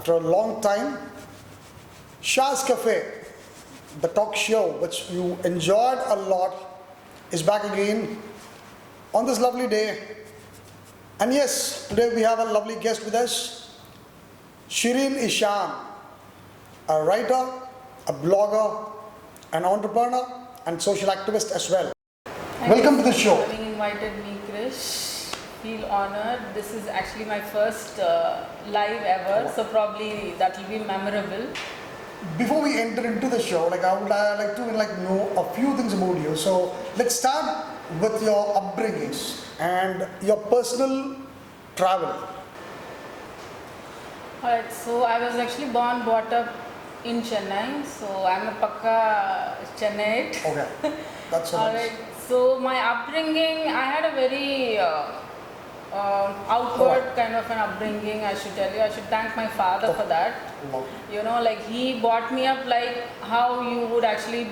after a long time. Shah's Cafe, the talk show which you enjoyed a lot, is back again on this lovely day. And yes, today we have a lovely guest with us, Shireen Ishan, a writer, a blogger, an entrepreneur, and social activist as well. Welcome to the show. Thank you for having invited me, Krish. Feel honored. This is actually my first live ever, so probably that will be memorable. Before we enter into the show, I would like to know a few things about you. So let's start with your upbringings and your personal travel. Alright, so I was actually brought up in Chennai, so I'm a Pakka Chennai. Okay, that's so Alright, nice. so my upbringing, I had a very outward kind of an upbringing, I should tell you. I should thank my father for that. Wow. You know, like he brought me up like how you would actually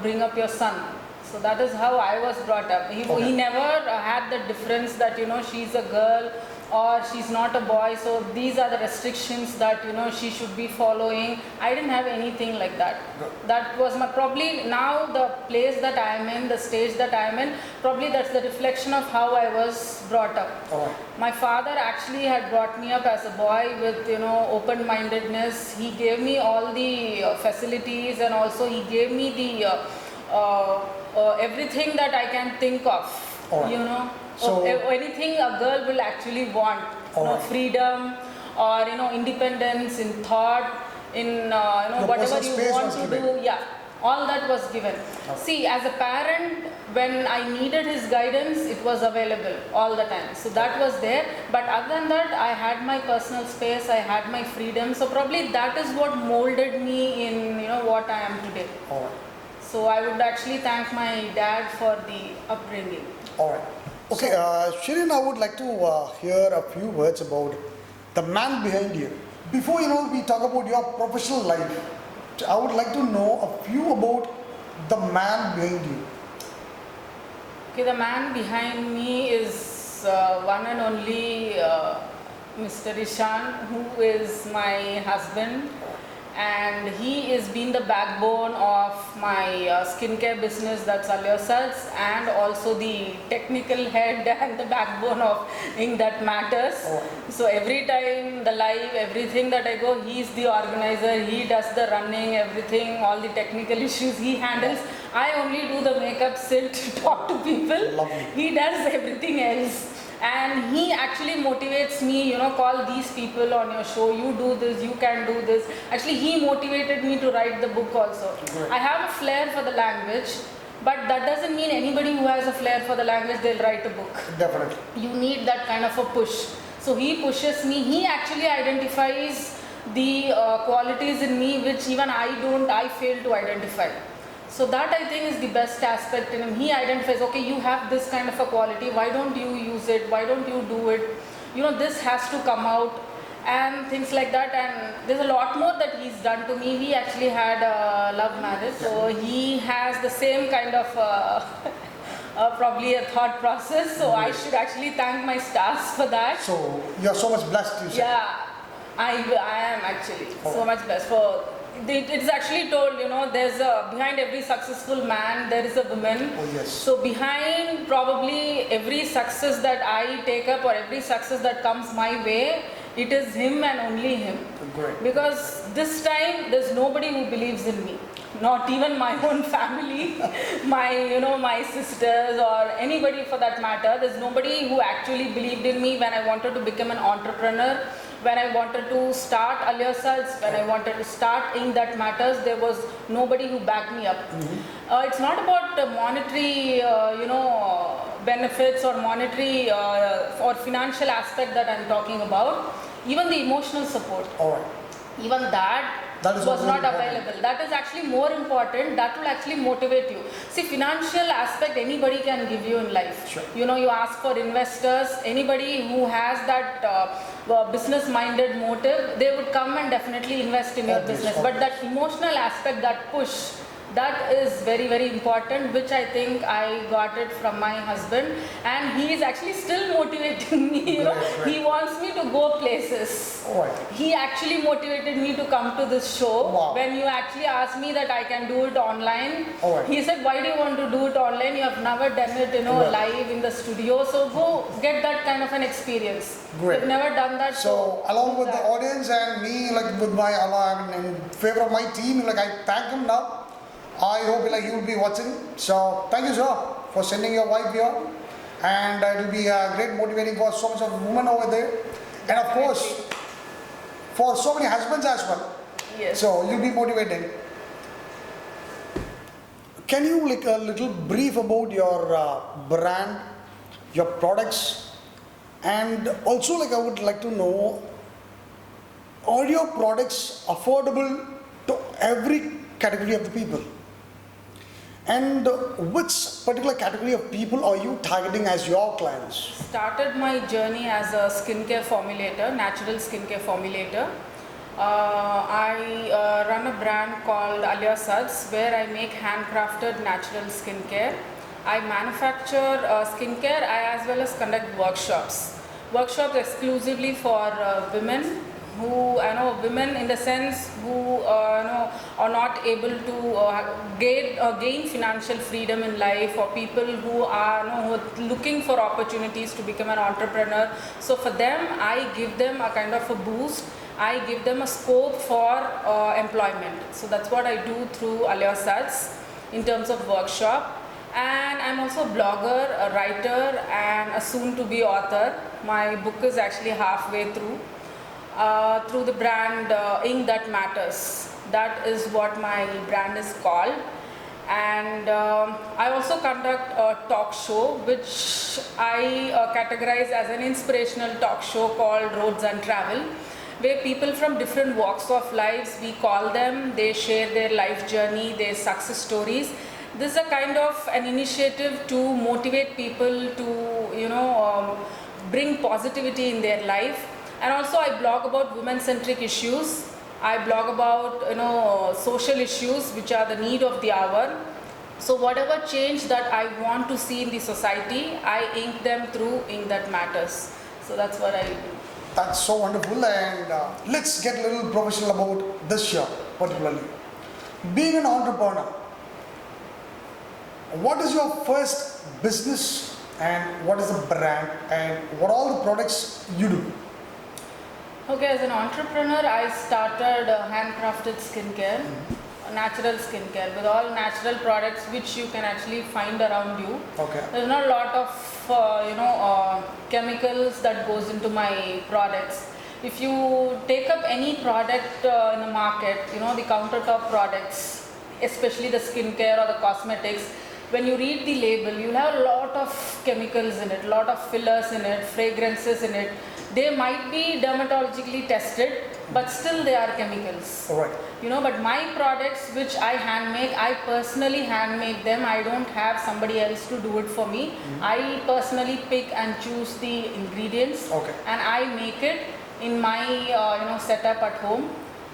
bring up your son. So that is how I was brought up. He never had the difference that, she's a girl or she's not a boy. So these are the restrictions that, she should be following. I didn't have anything like that. That was probably now the place that I am in, the stage that I am in, probably that's the reflection of how I was brought up. My father actually had brought me up as a boy with, open-mindedness. He gave me all the facilities, and also he gave me the everything that I can think of, So anything a girl will actually want, freedom or independence in thought, in whatever you want to do, all that was given. See, as a parent, when I needed his guidance, it was available all the time. So that was there. But other than that, I had my personal space, I had my freedom. So probably that is what molded me in what I am today. So I would actually thank my dad for the upbringing. All right. Okay, Shireen, I would like to hear a few words about the man behind you. Before we talk about your professional life, I would like to know a few about the man behind you. Okay, the man behind me is one and only Mr. Ishan, who is my husband. And he has been the backbone of my skincare business, that's Allure Suds, and also the technical head and the backbone of thing that matters. So every time the live, everything that I go, he's the organizer, he does the running, everything, all the technical issues he handles. I only do the makeup, sit, talk to people. Lovely. He does everything else. And he actually motivates me, call these people on your show, you do this, you can do this. Actually, he motivated me to write the book also. Great. I have a flair for the language, but that doesn't mean anybody who has a flair for the language, they'll write a book. Definitely. You need that kind of a push. So he pushes me, he actually identifies the qualities in me which even I fail to identify. So that I think is the best aspect in him. He identifies, okay, you have this kind of a quality, why don't you use it, why don't you do it, this has to come out, and things like that. And there's a lot more that he's done to me. We actually had a love marriage, so he has the same kind of probably a thought process, so I should actually thank my stars for that. So you're so much blessed, you said. Yeah, I am actually so much blessed. It's actually told, there's behind every successful man, there is a woman. Oh, yes. So behind probably every success that I take up or every success that comes my way, it is him and only him. Great. Because this time, there's nobody who believes in me. Not even my own family, my sisters or anybody for that matter. There's nobody who actually believed in me when I wanted to become an entrepreneur. When I wanted to start Allure Suds, when I wanted to start In That Matters, there was nobody who backed me up. It's not about monetary, benefits or monetary or financial aspect that I'm talking about. Even the emotional support. Even that was not available. That is actually more important. That will actually motivate you. See, financial aspect anybody can give you in life. Sure. You ask for investors, anybody who has that business-minded motive, they would come and definitely invest in your business. But that emotional aspect, that push, That is very, very important, which I think I got it from my husband, and he is actually still motivating me. You know, Great. he wants me to go places. All right. He actually motivated me to come to this show. Wow. When you actually asked me that I can do it online, All right. he said, "Why do you want to do it online? You have never done it, you know, Right. live in the studio. So go get that kind of an experience. Great. You've never done that." So along with the that. audience and me, like with my in favor of my team, like I thank him now. I hope like he will be watching. So thank you, sir, for sending your wife here, and it will be great motivating for so much of women over there, and of course for so many husbands as well. Yes. So you'll be motivating. Can you like a little brief about your brand, your products, and also like I would like to know, are your products affordable to every category of the people? And which particular category of people are you targeting as your clients? Started my journey as a skincare formulator, natural skincare formulator. I run a brand called Alia Suds, where I make handcrafted natural skincare. I manufacture skincare as well as conduct workshops. Workshops exclusively for women who, women in the sense who are not able to gain financial freedom in life, or people who are who are looking for opportunities to become an entrepreneur. So for them, I give them a kind of a boost. I give them a scope for employment. So that's what I do through Alia Suds in terms of workshop. And I'm also a blogger, a writer, and a soon-to-be author. My book is actually halfway through the brand Ink That Matters. That is what my brand is called. And I also conduct a talk show, which I categorize as an inspirational talk show called Roads and Travel, where people from different walks of lives, we call them, they share their life journey, their success stories. This is a kind of an initiative to motivate people to, bring positivity in their life. And also I blog about women-centric issues. I blog about, social issues which are the need of the hour. So whatever change that I want to see in the society, I ink them through Ink That Matters. So that's what I do. That's so wonderful, and let's get a little professional about this year particularly. Being an entrepreneur, what is your first business and what is the brand and what all the products you do? Okay, as an entrepreneur, I started handcrafted skincare, natural skincare with all natural products which you can actually find around you. Okay. There's not a lot of chemicals that goes into my products. If you take up any product in the market, the countertop products, especially the skincare or the cosmetics, when you read the label, you'll have a lot of chemicals in it, a lot of fillers in it, fragrances in it. They might be dermatologically tested, but still they are chemicals. All right. But my products which I handmake, I personally handmake them. I don't have somebody else to do it for me. I personally pick and choose the ingredients, Okay. and I make it in my setup at home.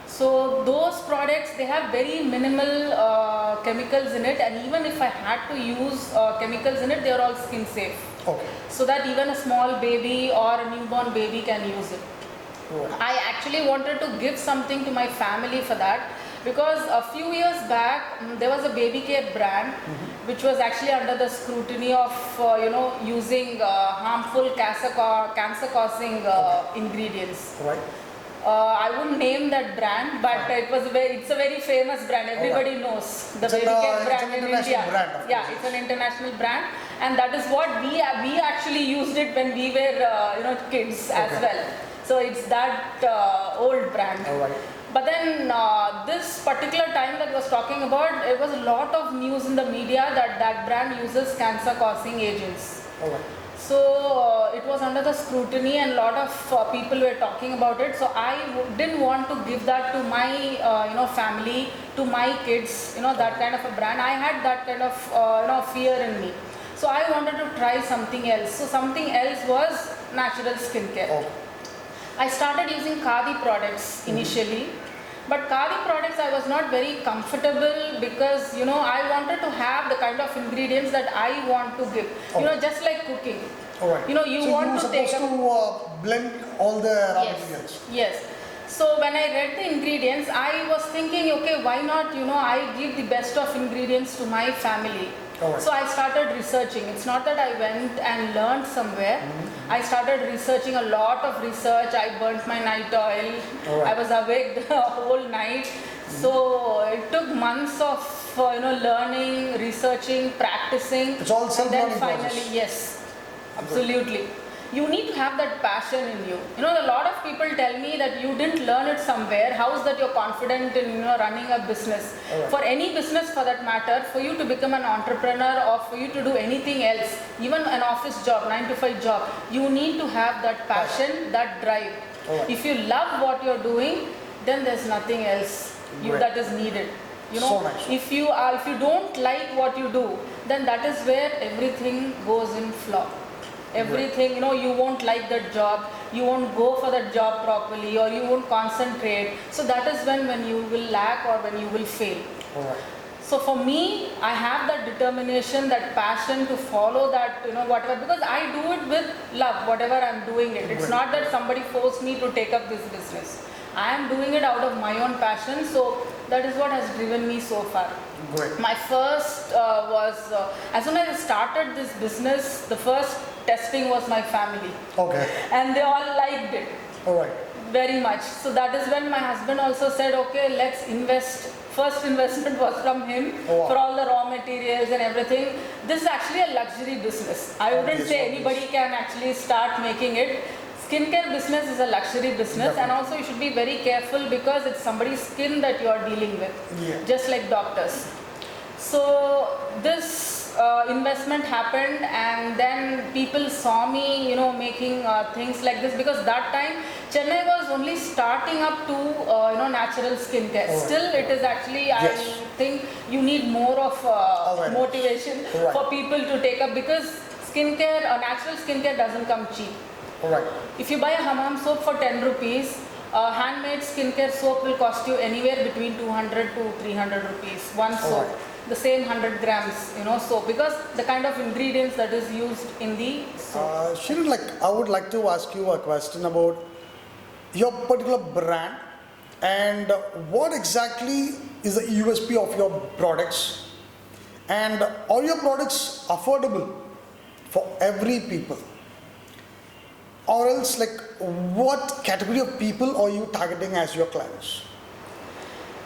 So those products, they have very minimal chemicals in it, and even if I had to use chemicals in it, they are all skin safe. Okay. So that even a small baby or a newborn baby can use it. Right. I actually wanted to give something to my family for that, because a few years back there was a baby care brand which was actually under the scrutiny of using harmful cancer causing ingredients. Right. I wouldn't name that brand, but it's a very famous brand. Everybody knows the It's an, baby care it's brand an in international India. brand, of Yeah, course. it's an international brand, and that is what we actually used it when we were kids as Okay. well. So it's that old brand. All right. But then this particular time that I was talking about, it was a lot of news in the media that brand uses cancer-causing agents. All right. So it was under the scrutiny, and a lot of people were talking about it. So I didn't want to give that to my family, to my kids, that kind of a brand. I had that kind of fear in me. So I wanted to try something else. So something else was natural skincare. Okay. I started using Khadi products initially. But Kali products I was not very comfortable because I wanted to have the kind of ingredients that I want to give. Just like cooking. Alright. You so want you to were take supposed up. to blend all the raw Yes. materials. Yes. So when I read the ingredients, I was thinking, okay, why not, I give the best of ingredients to my family. Alright. So I started researching. It's not that I went and learned somewhere. I started researching a lot of research. I burnt my night oil. Alright. I was awake the whole night. So it took months of learning, researching, practicing. It's all And then self-learning finally, process. yes, absolutely. You need to have that passion in you. A lot of people tell me that you didn't learn it somewhere. How is that you're confident in running a business? Alright. For any business for that matter, for you to become an entrepreneur or for you to do anything else, even an office job, 9 to 5 job, you need to have that passion, that drive. Alright. If you love what you're doing, then there's nothing else Great. that is needed. So nice. If you don't like what you do, then that is where everything goes in flop. Everything, you won't like that job, you won't go for that job properly, or you won't concentrate. So that is when you will lack or when you will fail. Alright. So for me, I have that determination, that passion to follow that, whatever, because I do it with love, whatever I'm doing it. It's Right. not that somebody forced me to take up this business. I am doing it out of my own passion, so that is what has driven me so far. Great. My first was, as soon as I started this business, the first testing was my family. Okay. And they all liked it Alright. very much. So that is when my husband also said, okay, let's invest. First investment was from him Oh, wow. for all the raw materials and everything. This is actually a luxury business. I wouldn't Obvious, say obvious. anybody can actually start making it. Skincare business is a luxury business, and also you should be very careful because it's somebody's skin that you are dealing with, Yeah. just like doctors. So this investment happened, and then people saw me, making things like this, because that time Chennai was only starting up to natural skincare. Alright. Still, it is actually, Yes. I think you need more of Awareness. motivation Right. for people to take up, because skincare, natural skincare doesn't come cheap. Alright. If you buy a hammam soap for 10 rupees, handmade skincare soap will cost you anywhere between 200 to 300 rupees, one soap. Alright. The same 100 grams, soap, because the kind of ingredients that is used in the soap. Shirin, I would like to ask you a question about your particular brand and what exactly is the USP of your products, and are your products affordable for every people, or else what category of people are you targeting as your clients?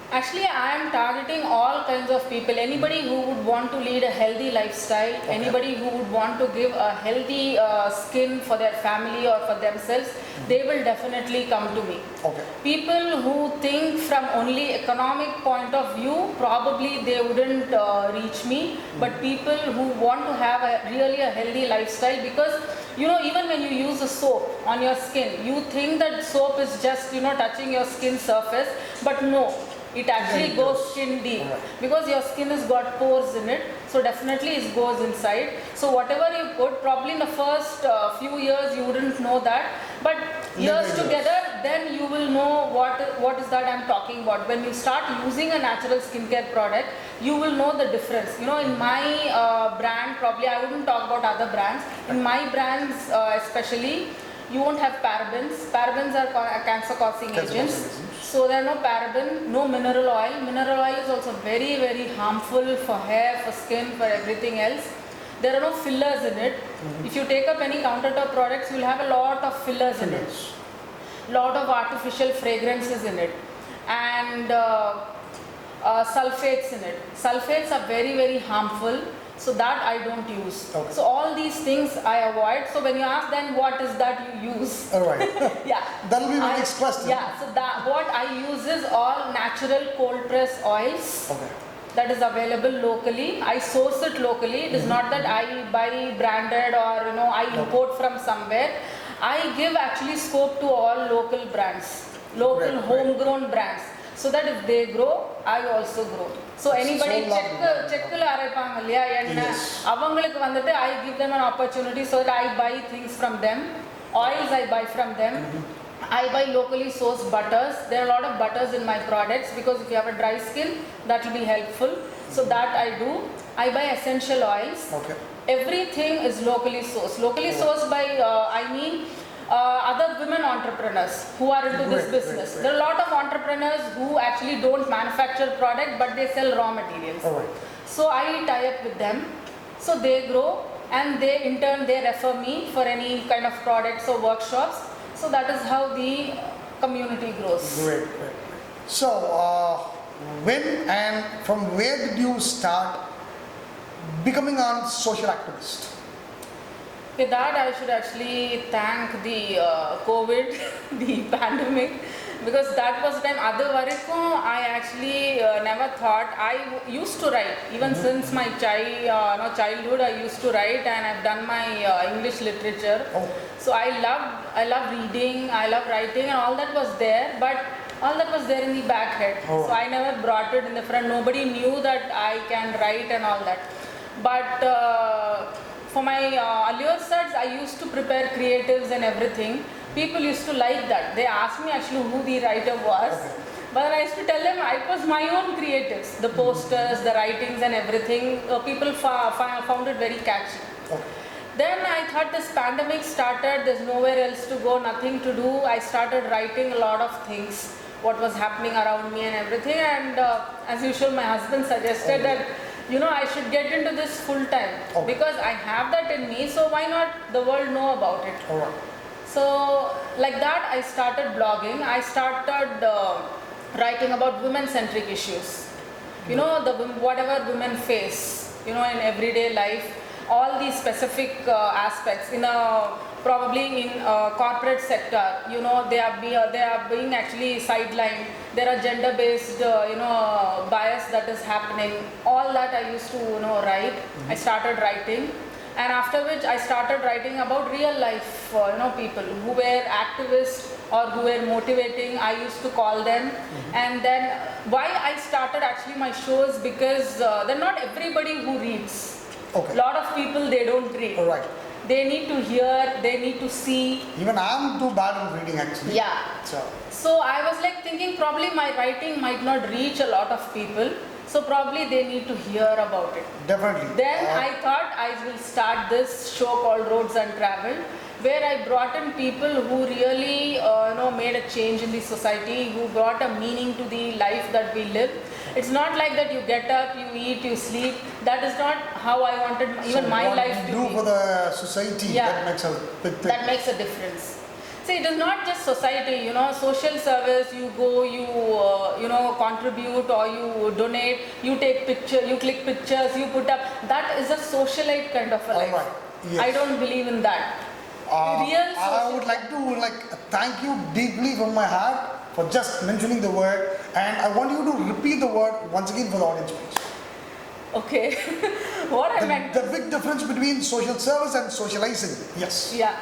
Actually, I am targeting all kinds of people. Anybody who would want to lead a healthy lifestyle, anybody who would want to give a healthy skin for their family or for themselves, they will definitely come to me. Okay. People who think from only economic point of view, probably they wouldn't reach me. But people who want to have really a healthy lifestyle, because even when you use a soap on your skin, you think that soap is just touching your skin surface, but no. It actually goes skin deep, Alright. because your skin has got pores in it, so definitely it goes inside. So whatever you put, probably in the first few years you wouldn't know that, but years Later. together, then you will know what is that I'm talking about. When you start using a natural skincare product, you will know the difference. In my brand, probably I wouldn't talk about other brands. In my brands especially, you won't have parabens. Parabens are cancer-causing agents. So there are no paraben, no mineral oil. Mineral oil is also very, very harmful for hair, for skin, for everything else. There are no fillers in it. If you take up any countertop products, you will have a lot of fillers in it. Lot of artificial fragrances in it, and sulfates in it. Sulfates are very, very harmful. So that I don't use. Okay. So all these things I avoid. So when you ask then what is that you use? Alright. Yeah. That'll be my next question. Yeah, so that what I use is all natural cold press oils. Okay. That is available locally. I source it locally. It is not that I buy branded or I import from somewhere. I give actually scope to all local brands, local Great, great. homegrown brands, so that if they grow, I also grow. So anybody so lovely. checkla அரைப்பாங்க இல்லையா என்ன Yes. அவங்களுக்கு வந்துட்டு I give them an opportunity so that I buy things from them. Oils I buy from them. I buy locally sourced butters. There are a lot of butters in my products because if you have a dry skin, that will be helpful. So that I do. I buy essential oils. Okay. Everything is locally sourced. Locally sourced by, I mean, other women entrepreneurs who are into this Great, business. great. There are a lot of entrepreneurs who actually don't manufacture product but they sell raw materials. All right. So I tie up with them. So they grow and they in turn they refer me for any kind of products or workshops. So that is how the community grows. Great, great, great. So, when and from where did you start becoming a social activist? With that, I should actually thank the COVID, the pandemic, because that was the time. I actually never thought. I used to write even since my childhood. I used to write, and I've done my English literature. Oh. So I love reading, I love writing, and all that was there. But all that was there in the back head. Oh. So I never brought it in the front. Nobody knew that I can write and all that. But for my earlier studies, I used to prepare creatives and everything. People used to like that. They asked me actually who the writer was. Okay. But I used to tell them it was my own creatives, the posters, the writings and everything. People found it very catchy. Okay. Then I thought this pandemic started, there's nowhere else to go, nothing to do. I started writing a lot of things, what was happening around me and everything. And as usual, my husband suggested that, I should get into this full time Okay. because I have that in me. So why not the world know about it? All right. So like that, I started blogging. I started writing about women-centric issues. Whatever women face, in everyday life, all these specific aspects probably in corporate sector, they are being actually sidelined. There are gender-based, bias that is happening. All that I used to, write. I started writing. And after which I started writing about real life, people who were activists or who were motivating, I used to call them. And then why I started actually my shows, because they're not everybody who reads. Okay. Lot of people, they don't read. All right. They need to hear, they need to see. Even I'm too bad in reading actually. Yeah. So, I was like thinking probably my writing might not reach a lot of people. So probably they need to hear about it. definitely. Then I thought I will start this show called Roads Untraveled, where I brought in people who really made a change in the society, who brought a meaning to the life that we live. It's not like that you get up, you eat, you sleep. That is not how I wanted even my life to do be. for the society, Yeah. that makes a big thing. That makes a difference. See, it is not just society, social service, you go, you contribute or you donate, you take picture, you click pictures, you put up. That is a socialite kind of a life. All right. Yes. I don't believe in that. Real I social- would like to thank you deeply from my heart for just mentioning the word, and I want you to repeat the word once again for the audience, please. Okay. What I meant. The big difference between social service and socializing. Yes. Yeah.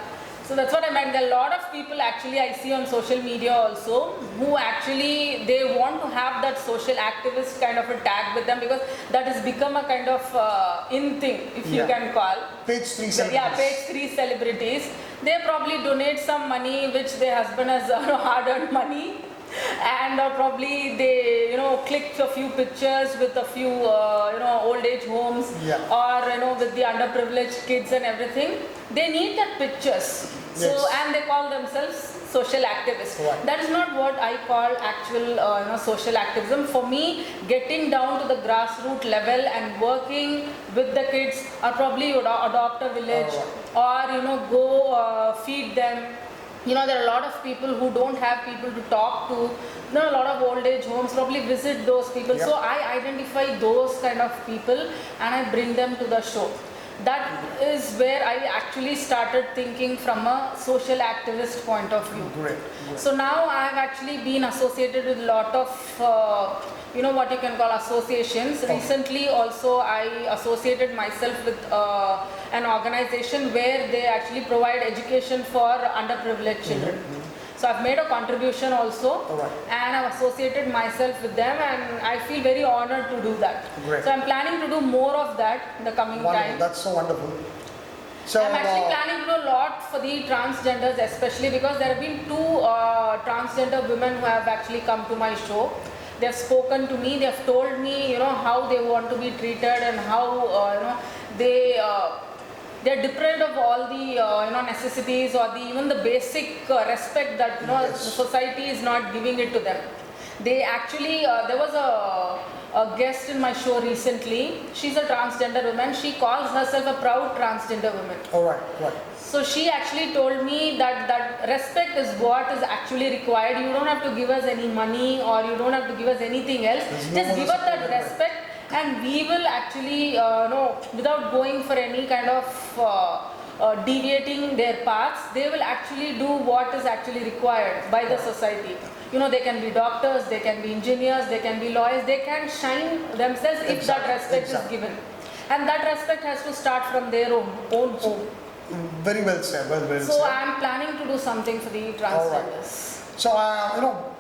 So that's what I meant. There are a lot of people actually I see on social media also who actually they want to have that social activist kind of a tag with them because that has become a kind of in thing, if you Yeah. can call. Page 3 Yeah, celebrities. page 3 celebrities. They probably donate some money which their husband has hard-earned money, and probably they clicked a few pictures with a few old age homes Yeah. or with the underprivileged kids and everything. They need that pictures. So Yes. and they call themselves social activists. Right. That is not what I call actual social activism. For me, getting down to the grassroots level and working with the kids, or probably adopt a village, or go feed them. There are a lot of people who don't have people to talk to. A lot of old age homes, probably visit those people. Yep. So I identify those kind of people and I bring them to the show. That is where I actually started thinking from a social activist point of view. Great. So now I have actually been associated with a lot of, what you can call associations. Recently also I associated myself with an organization where they actually provide education for underprivileged children. So I've made a contribution also, Alright. and I've associated myself with them, and I feel very honored to do that. Great. So I'm planning to do more of that in the coming Wonderful. time. That's so wonderful. So, I'm actually planning to do a lot for the transgenders, especially because there have been two transgender women who have actually come to my show. They have spoken to me. They have told me, how they want to be treated and how, they're deprived of all the, necessities or even the basic respect that, Yes. the society is not giving it to them. They actually, there was a guest in my show recently. She's a transgender woman. She calls herself a proud transgender woman. all right, right. So she actually told me that respect is what is actually required. You don't have to give us any money or you don't have to give us anything else. There's no Just more give us that support, right? respect and we will actually, without going for any kind of deviating their paths, they will actually do what is actually required by the society. They can be doctors, they can be engineers, they can be lawyers, they can shine themselves if that Exactly, respect exactly. is given. And that respect has to start from their own home. Very well said, well So said. I'm planning to do something for the transgenders. So,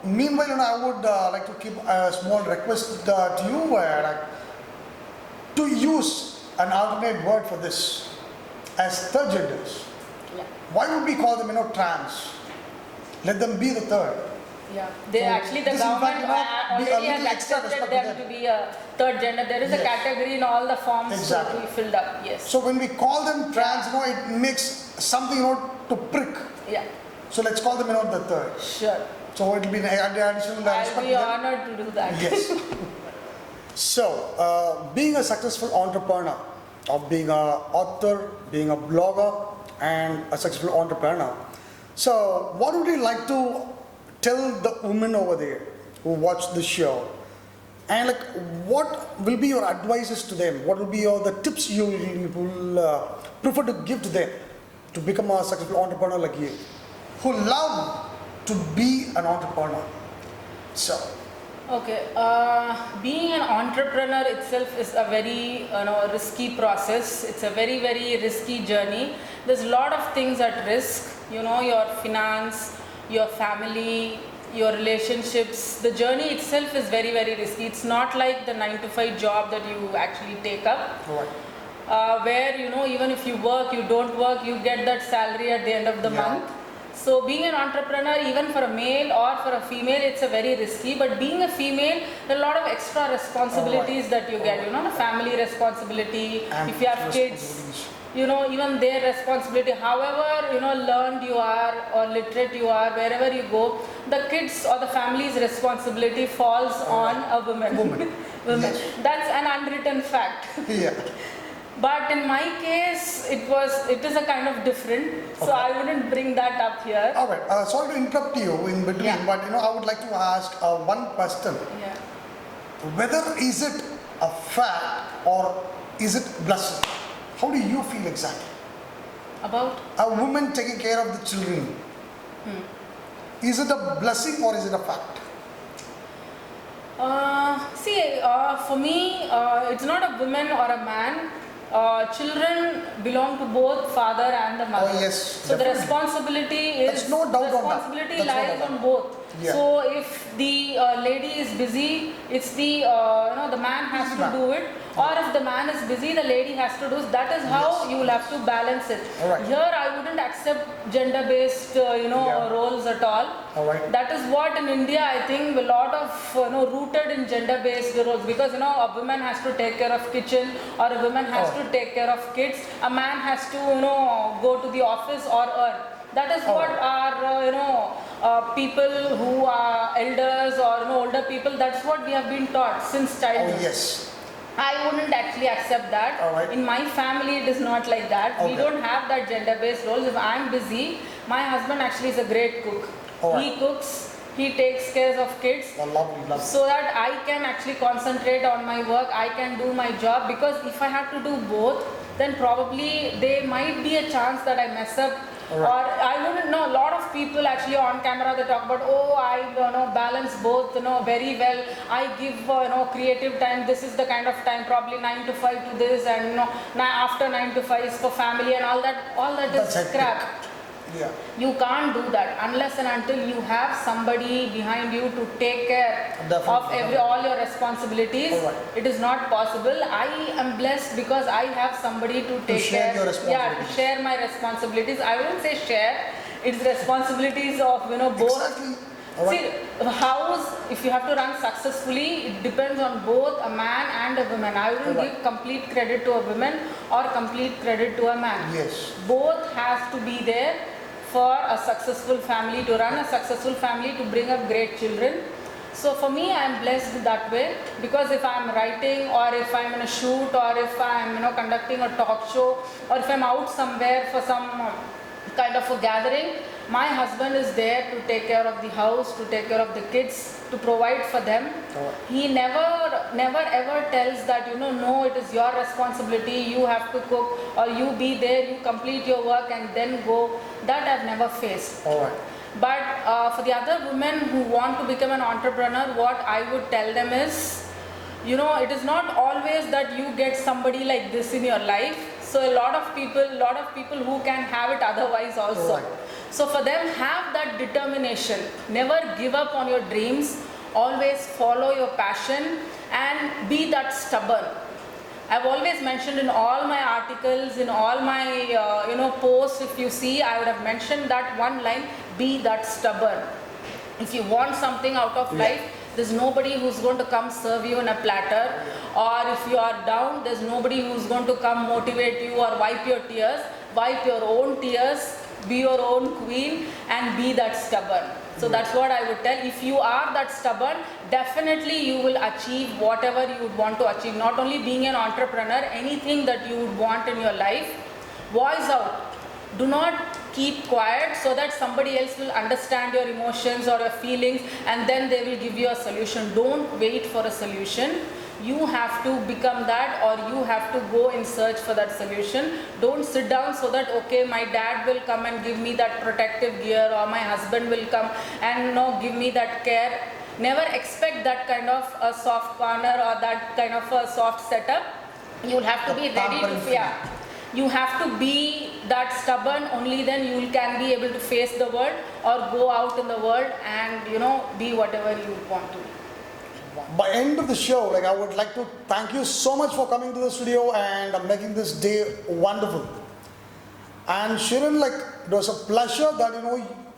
meanwhile, I would like to keep a small request to you, like, to use an alternate word for this as third genders. Yeah. Why would we call them, trans? Let them be the third. Yeah. They So actually, the this in fact, government be a already little has extra accepted respect to them them. to be a third gender. There is a Yes. category in all the forms Exactly. to be filled up. Yes. So when we call them trans, it makes something, to prick. Yeah. So let's call them, the third. Sure. So it'll be an additional I'll respect be to them. honored to do that. Yes. So, being a successful entrepreneur, or being an author, being a blogger, and a successful entrepreneur. So, what would you like to tell the women over there who watch the show? And like, what will be your advices to them? What will be the tips you will prefer to give to them to become a successful entrepreneur like you, who love to be an entrepreneur? So, Okay, being an entrepreneur itself is a very risky process. It's a very, very risky journey. There's a lot of things at risk, your finance, your family, your relationships. The journey itself is very, very risky. It's not like the 9 to 5 job that you actually take up. right. Where even if you work, you don't work, you get that salary at the end of the Yeah. month. So being an entrepreneur, even for a male or for a female, it's a very risky. But being a female, there are a lot of extra responsibilities that you get. The family responsibility. And if you have kids, responsibilities. even their responsibility. However, learned you are or literate you are, wherever you go, the kids or the family's responsibility falls on a woman. Woman. Women. Yes. That's an unwritten fact. Yeah. But in my case, it is a kind of different. So Okay. I wouldn't bring that up here. All right. Sorry to interrupt you in between, Yeah. but I would like to ask one question. Yeah. Whether is it a fact or is it blessing? How do you feel exactly? About? A woman taking care of the children. Is it a blessing or is it a fact? For me, it's not a woman or a man. Children belong to both father and the mother. Oh, yes, So the definitely. responsibility There's no doubt on that. responsibility That's no lies doubt. on both. Yeah. So if the lady is busy, it's the the man has Busy to man. do it. Or if the man is busy, the lady has to do it. That is how Yes. you will have to balance it. All right. Here I wouldn't accept gender-based Yeah. roles at all. All right. That is what in India I think a lot of rooted in gender-based roles, because a woman has to take care of kitchen or a woman has Oh. to take care of kids. A man has to go to the office or earn. That is Oh. what our people who are elders or older people. That's what we have been taught since Oh, childhood. yes. I wouldn't actually accept that. All right. In my family, it is not like that. We Okay. don't have that gender-based roles. If I'm busy, my husband actually is a great cook. All right. He cooks, he takes care of kids, Oh, lovely, lovely. so that I can actually concentrate on my work. I can do my job, because if I have to do both, then probably there might be a chance that I mess up. All right. Or I wouldn't know. A lot of people actually on camera, they talk about, I balance both very well. I give creative time. This is the kind of time, probably 9 to 5 to this, and after 9 to 5 is for family and all that. All that is That's hectic. crap. Yeah. You can't do that unless and until you have somebody behind you to take care Definitely. of all your responsibilities. Alright. It is not possible. I am blessed because I have somebody to take share care. your Yeah, responsibilities. to share my responsibilities. I wouldn't say share. It's responsibilities of both. Exactly. Alright. See, a house, if you have to run successfully, it depends on both a man and a woman. I wouldn't Alright. give complete credit to a woman or complete credit to a man. Yes. Both has to be there for a successful family, to run a successful family, to bring up great children. So for me, I am blessed that way, because if I am writing, or if I am in a shoot, or if I am conducting a talk show, or if I am out somewhere for some kind of a gathering, my husband is there to take care of the house, to take care of the kids, to provide for them. Alright. He never ever tells that no, it is your responsibility, you have to cook, or you be there, you complete your work and then go. That I've never faced. Alright. But for the other women who want to become an entrepreneur, what I would tell them is, it is not always that you get somebody like this in your life. So a lot of people who can have it otherwise also. Right. So for them, have that determination. Never give up on your dreams. Always follow your passion and be that stubborn. I've always mentioned in all my articles, in all my posts, if you see, I would have mentioned that one line: be that stubborn. If you want something out of life, there's nobody who's going to come serve you in a platter. Or if you are down, there's nobody who's going to come motivate you or wipe your tears. Wipe your own tears, be your own queen, and be that stubborn. So that's what I would tell. If you are that stubborn, definitely you will achieve whatever you would want to achieve. Not only being an entrepreneur, anything that you would want in your life, voice out. Do not keep quiet so that somebody else will understand your emotions or your feelings, and then they will give you a solution. Don't wait for a solution. You have to become that, or you have to go in search for that solution. Don't sit down so that, okay, my dad will come and give me that protective gear, or my husband will come and give me that care. Never expect that kind of a soft corner or that kind of a soft setup. You'll have to be ready to, you have to be that stubborn. Only then you can be able to face the world, or go out in the world and be whatever you want to be. By end of the show, I would like to thank you so much for coming to the studio and making this day wonderful. And Shirin, it was a pleasure that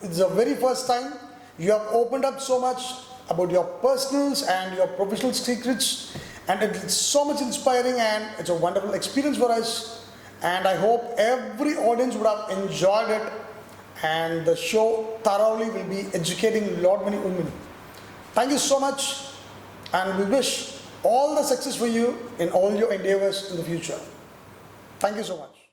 it's the very first time you have opened up so much about your personals and your professional secrets, and it's so much inspiring, and it's a wonderful experience for us. And I hope every audience would have enjoyed it, and the show thoroughly will be educating a lot many women. Thank you so much, and we wish all the success for you in all your endeavors in the future. Thank you so much.